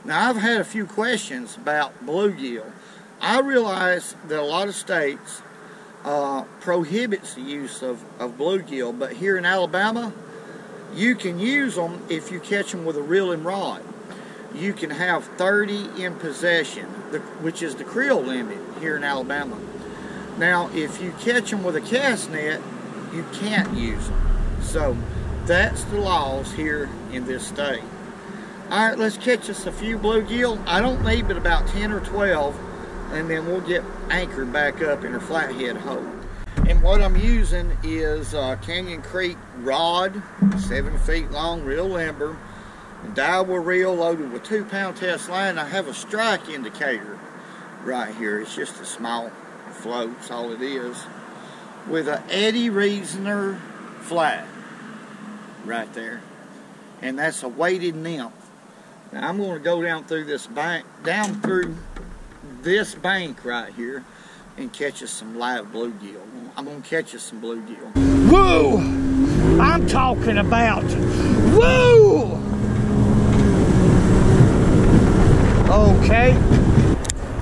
Now, I've had a few questions about bluegill. I realize that a lot of states prohibits the use of bluegill, but here in Alabama, you can use them if you catch them with a reeling rod. You can have 30 in possession, which is the creel limit here in Alabama. Now, if you catch them with a cast net, you can't use them. So, that's the laws here in this state. Alright, let's catch us a few bluegill. I don't need but about 10 or 12, and then we'll get anchored back up in our flathead hole. And what I'm using is Canyon Creek rod, 7 feet long, real limber, Daiwa reel loaded with 2-pound test line. I have a strike indicator right here. It's just a small float, that's all it is, with an Eddie Reasoner flat right there, and that's a weighted nymph. Now I'm going to go down through this bank, right here, and catch us some live bluegill. I'm going to catch us some bluegill. Woo! I'm talking about woo! Okay.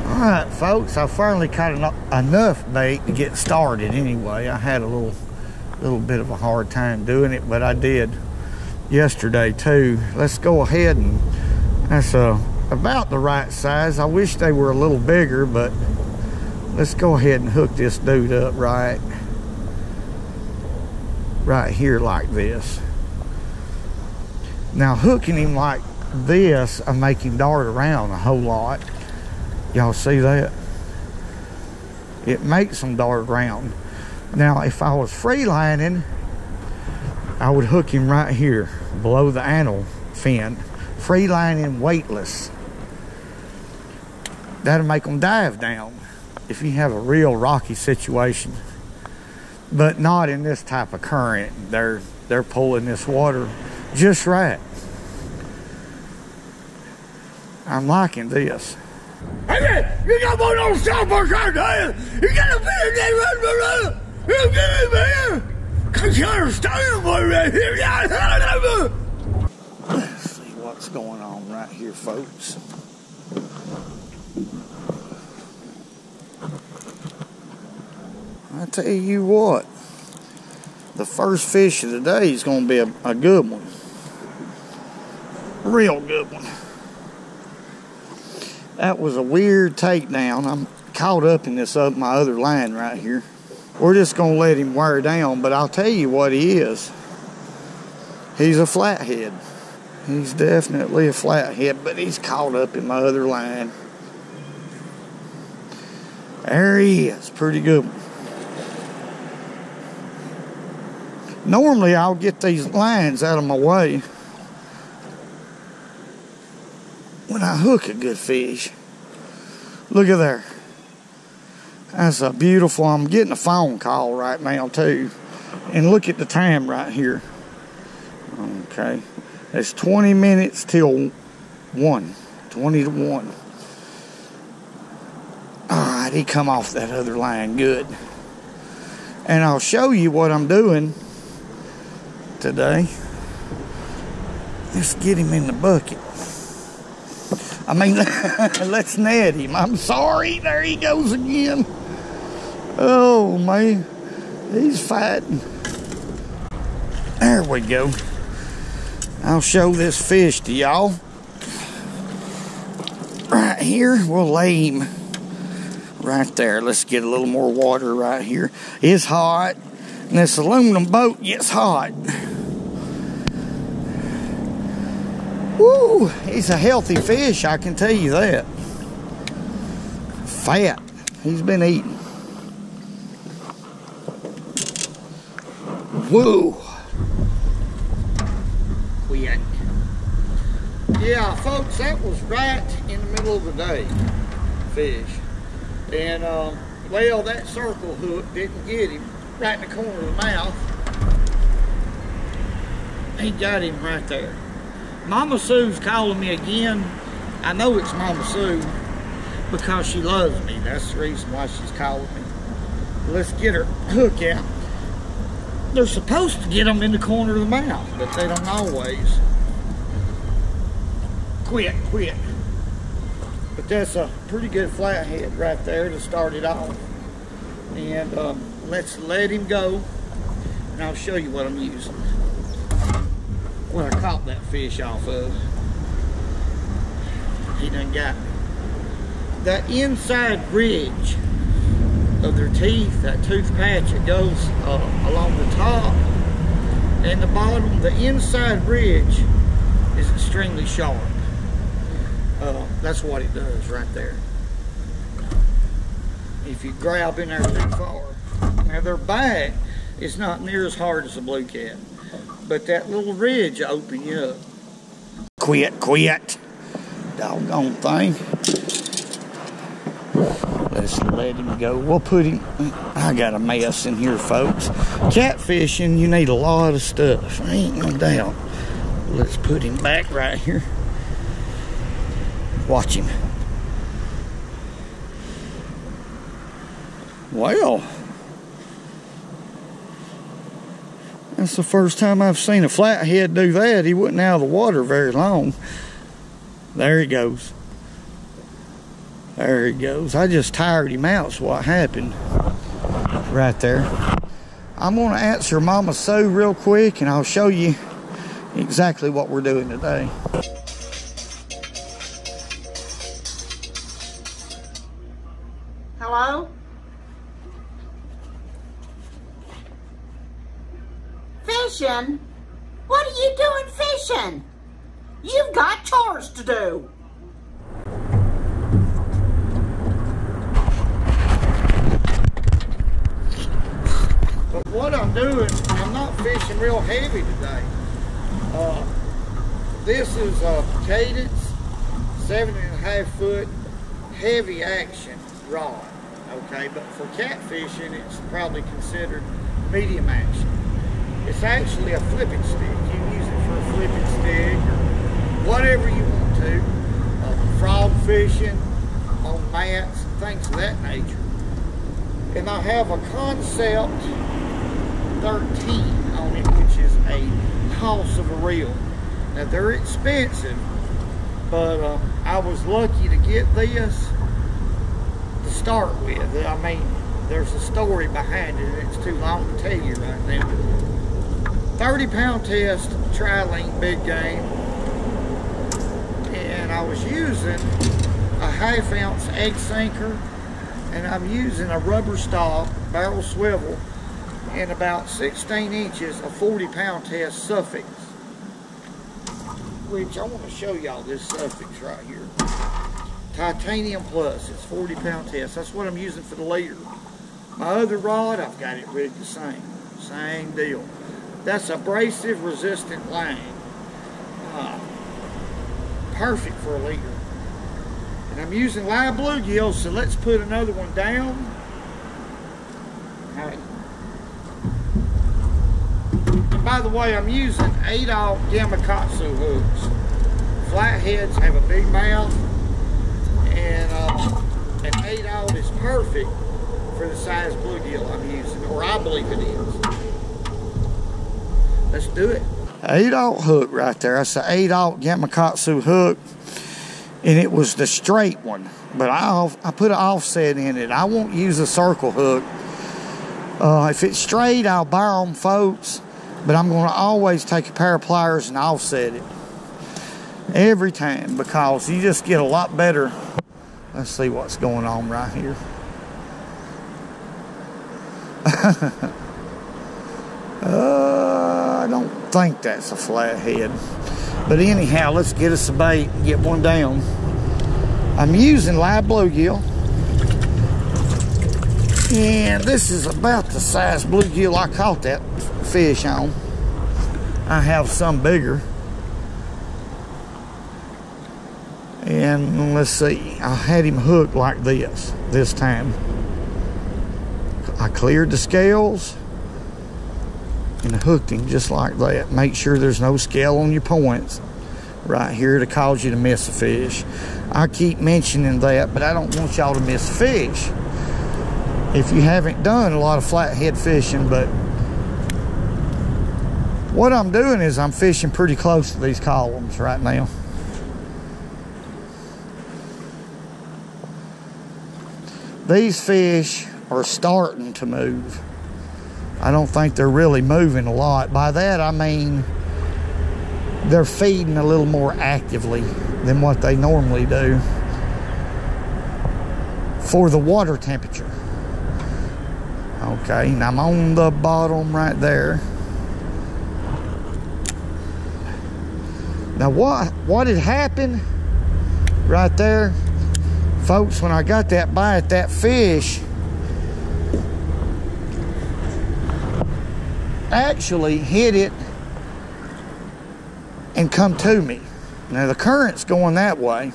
Alright, folks, I finally caught enough bait to get started anyway. I had a little bit of a hard time doing it, but I did yesterday too. Let's go ahead, and that's about the right size. I wish they were a little bigger, but let's go ahead and hook this dude up right here like this. Now, hooking him like this, I make him dart around a whole lot. Y'all see that? It makes him dart around. Now, if I was free lining, I would hook him right here below the anal fin. Free lining, weightless. That'll make them dive down if you have a real rocky situation. But not in this type of current. They're pulling this water just right. I'm liking this. Hey man, you got one on Southwest right there. You got a bit of that right. You get it, man. Cause you understand what right here. Let's see what's going on right here, folks. I tell you what, the first fish of the day is going to be a good one. Real good one. That was a weird takedown. I'm caught up in this up my other line right here. We're just going to let him wear down, but I'll tell you what he is. He's a flathead. He's definitely a flathead, but he's caught up in my other line. There he is. Pretty good one. Normally, I'll get these lines out of my way when I hook a good fish. Look at there. That's a beautiful. I'm getting a phone call right now too. And look at the time right here. Okay. It's 20 minutes till 1. 20 to 1. Alright, he come off that other line good. And I'll show you what I'm doing today. Let's get him in the bucket. I mean, let's net him. I'm sorry. There he goes again. Oh, man. He's fighting. There we go. I'll show this fish to y'all. Right here, we'll lay him right there. Let's get a little more water right here. It's hot, and this aluminum boat gets hot. Woo, he's a healthy fish, I can tell you that. Fat. He's been eating. Woo. Yeah, folks, that was right in the middle of the day, fish. And, well, that circle hook didn't get him right in the corner of the mouth. He got him right there. Mama Sue's calling me again. I know it's Mama Sue because she loves me. That's the reason why she's calling me. Let's get her hook out. They're supposed to get them in the corner of the mouth, but they don't always. Quit. But that's a pretty good flathead right there to start it off. And let's let him go, and I'll show you what I'm using. What I caught that fish off of. He done got me. That inside ridge of their teeth, that tooth patch that goes along the top and the bottom, the inside ridge is extremely sharp. That's what it does right there. If you grab in there too far. Now their back is not near as hard as a blue cat, but that little ridge will open you up. Quit. Doggone thing. Let's let him go. We'll put him. I got a mess in here, folks. Catfishing, you need a lot of stuff. Ain't no doubt. Let's put him back right here. Watch him. Well, that's the first time I've seen a flathead do that. He wasn't out of the water very long. There he goes. There he goes. I just tired him out, is what happened. Right there. I'm going to answer Mama Sue real quick, and I'll show you exactly what we're doing today. Hello? Fishing? What are you doing fishing? You've got chores to do. But what I'm doing, I'm not fishing real heavy today. This is a Cadence 7.5 foot heavy action rod. Okay, but for catfishing, it's probably considered medium action. It's actually a flipping stick. You can use it for a flipping stick or whatever you want to. Frog fishing, on mats, things of that nature. And I have a Concept 13 on it, which is a house of a reel. Now they're expensive, but I was lucky to get this to start with. I mean, there's a story behind it, and it's too long to tell you right now. 30-pound test, tri-link big game, and I was using a 1/2 ounce egg sinker, and I'm using a rubber stop barrel swivel and about 16 inches of 40-pound test suffix, which I want to show y'all this suffix right here. Titanium plus, it's 40-pound test. That's what I'm using for the leader. My other rod, I've got it rigged the same deal. That's abrasive resistant line. Perfect for a leader. And I'm using live bluegill, so let's put another one down. Alright. And by the way, I'm using 8/0 Gamakatsu hooks. Flatheads have a big mouth, and an 8/0 is perfect for the size bluegill I'm using, or I believe it is. Let's do it. 8/0 hook right there. That's the 8/0 Gamakatsu hook, and it was the straight one, but I put an offset in it. I won't use a circle hook. If it's straight, I'll borrow them, folks, but I'm going to always take a pair of pliers and offset it every time, because you just get a lot better. Let's see what's going on right here. I don't think that's a flathead, but anyhow, let's get us a bait and get one down. I'm using live bluegill, and this is about the size bluegill I caught that fish on. I have some bigger, and let's see, I had him hooked like this time. I cleared the scales and hooked him just like that. Make sure there's no scale on your points right here to cause you to miss a fish. I keep mentioning that, but I don't want y'all to miss a fish if you haven't done a lot of flathead fishing. But what I'm doing is I'm fishing pretty close to these columns right now. these fish are starting to move. I don't think they're really moving a lot. By that I mean they're feeding a little more actively than what they normally do for the water temperature. Okay, and I'm on the bottom right there. Now what had happened right there, folks, when I got that bite, that fish actually hit it and come to me. Now the current's going that way,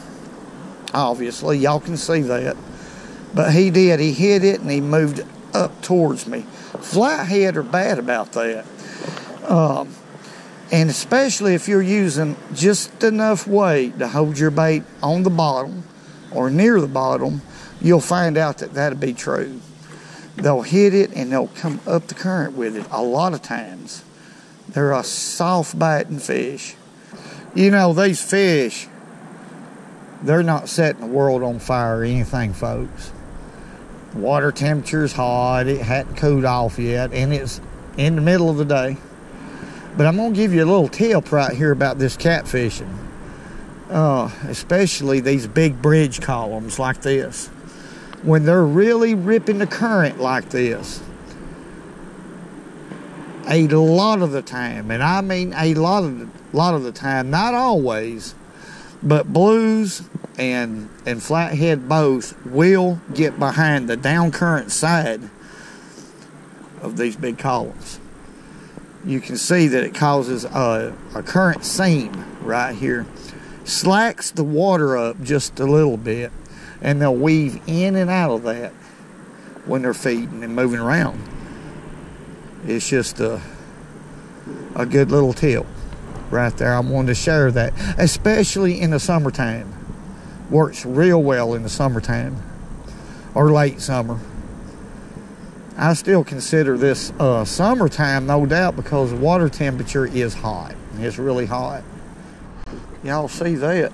obviously, y'all can see that, but he did. He hit it and he moved up towards me. Flathead are bad about that, and especially if you're using just enough weight to hold your bait on the bottom or near the bottom, you'll find out that that'll be true. They'll hit it and they'll come up the current with it. A lot of times they're a soft biting fish. You know, these fish, they're not setting the world on fire or anything, folks. Water temperature's hot, it hadn't cooled off yet, and it's in the middle of the day. But I'm gonna give you a little tip right here about this catfishing, especially these big bridge columns like this. When they're really ripping the current like this, a lot of the time, and I mean a lot of the time, not always, but blues and flathead both will get behind the down current side of these big columns. You can see that it causes a current seam right here, slacks the water up just a little bit, and they'll weave in and out of that when they're feeding and moving around. It's just a good little tip right there. I wanted to share that, especially in the summertime. Works real well in the summertime or late summer. I still consider this summertime, no doubt, because the water temperature is hot. It's really hot. Y'all see that?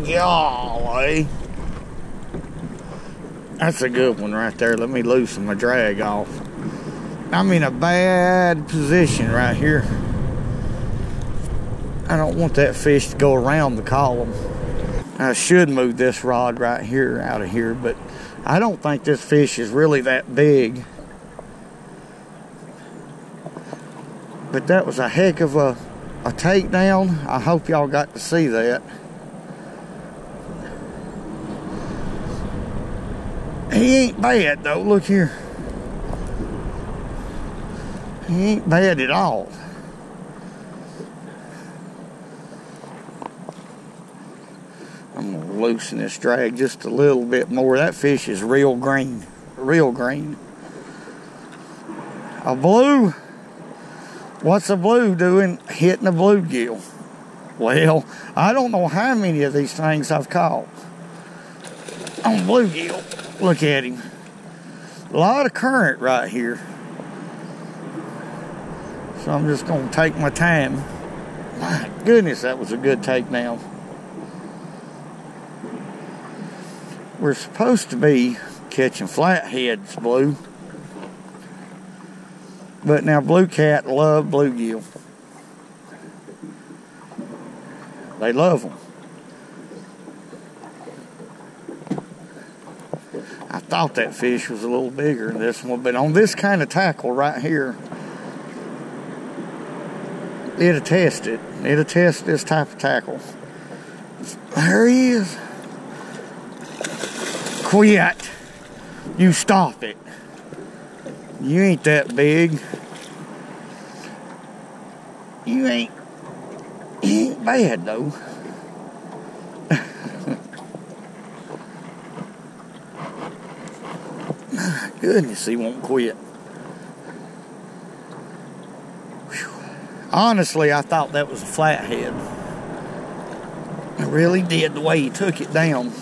Golly. That's a good one right there. Let me loosen my drag off. I'm in a bad position right here. I don't want that fish to go around the column. I should move this rod right here out of here, but I don't think this fish is really that big. But that was a heck of a takedown. I hope y'all got to see that. He ain't bad though, look here. He ain't bad at all. I'm gonna loosen this drag just a little bit more. That fish is real green, real green. A blue? What's a blue doing hitting a bluegill? Well, I don't know how many of these things I've caught on bluegill. Look at him. A lot of current right here. So I'm just going to take my time. My goodness, that was a good takedown. We're supposed to be catching flatheads, Blue. But now Blue Cat love bluegill. They love them. I thought that fish was a little bigger than this one, but on this kind of tackle right here, it'll test it. It'll test this type of tackle. There he is. Quit. You stop it. You ain't that big. You ain't bad though. My goodness, he won't quit. Whew. Honestly, I thought that was a flathead. I really did, the way he took it down.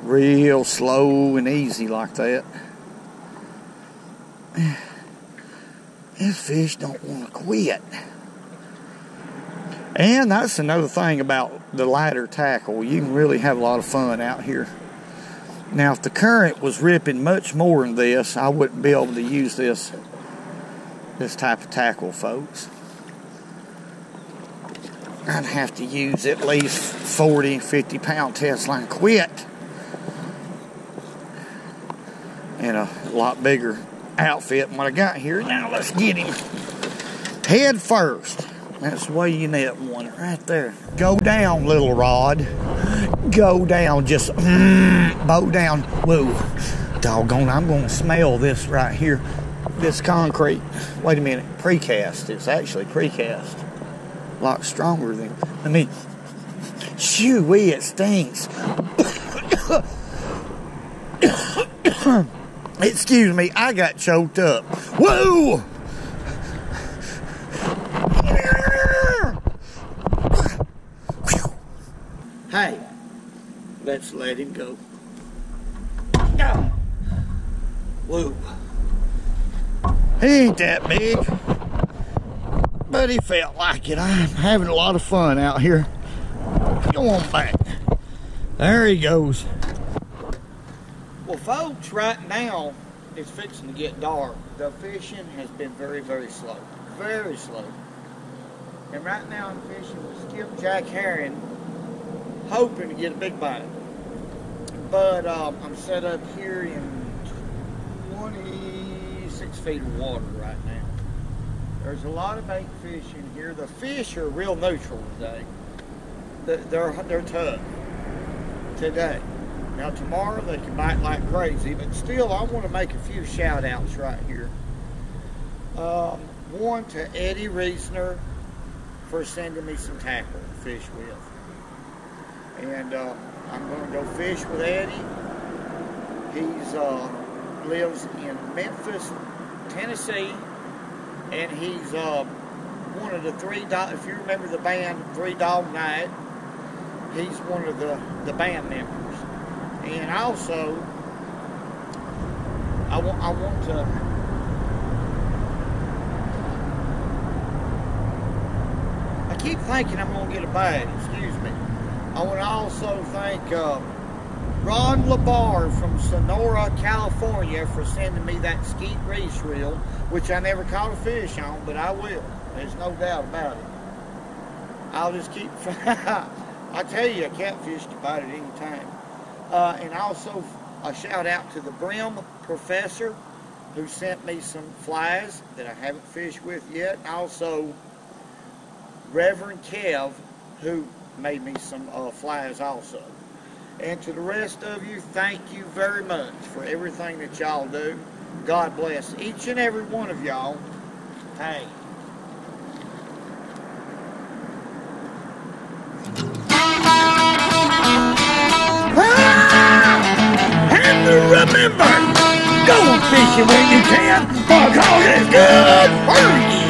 Real slow and easy like that. This fish don't want to quit. And that's another thing about the lighter tackle. You can really have a lot of fun out here. Now, if the current was ripping much more than this, I wouldn't be able to use this type of tackle, folks. I'd have to use at least 40, 50-pound test line quit. And a lot bigger outfit than what I got here. Now, let's get him. Head first. That's the way you net one, right there. Go down, little rod. Go down, just bow down. Whoa, doggone, I'm going to smell this right here. This concrete. Wait a minute, precast. It's actually precast. A lot stronger than, let me, shoo-wee, it stinks. Excuse me, I got choked up. Whoa! Hey, let's let him go. Go. Whoa. He ain't that big, but he felt like it. I'm having a lot of fun out here. Go on back. There he goes. Well, folks, right now it's fixing to get dark. The fishing has been very, very slow. Very slow. And right now I'm fishing with skipjack herring, hoping to get a big bite. But I'm set up here in 26 feet of water right now. There's a lot of bait fish in here. The fish are real neutral today. They're tough today. Now tomorrow they can bite like crazy, but still I want to make a few shout outs right here. One to Eddie Reesner for sending me some tackle to fish with. And I'm going to go fish with Eddie. He's lives in Memphis, Tennessee, and he's one of the if you remember the band Three Dog Night, he's one of the band members. And also, I want to I keep thinking I'm going to get a bite, excuse me. I want to also thank Ron LaBar from Sonora, California for sending me that skeet reese reel, which I never caught a fish on, but I will. There's no doubt about it. I'll just keep I tell you, a catfish can bite at any time. And also a shout out to the Brim Professor who sent me some flies that I haven't fished with yet. And also Reverend Kev who made me some flies also. And to the rest of you, thank you very much for everything that y'all do. God bless each and every one of y'all. Hey. And remember, go fishing when you can, because it's good for you.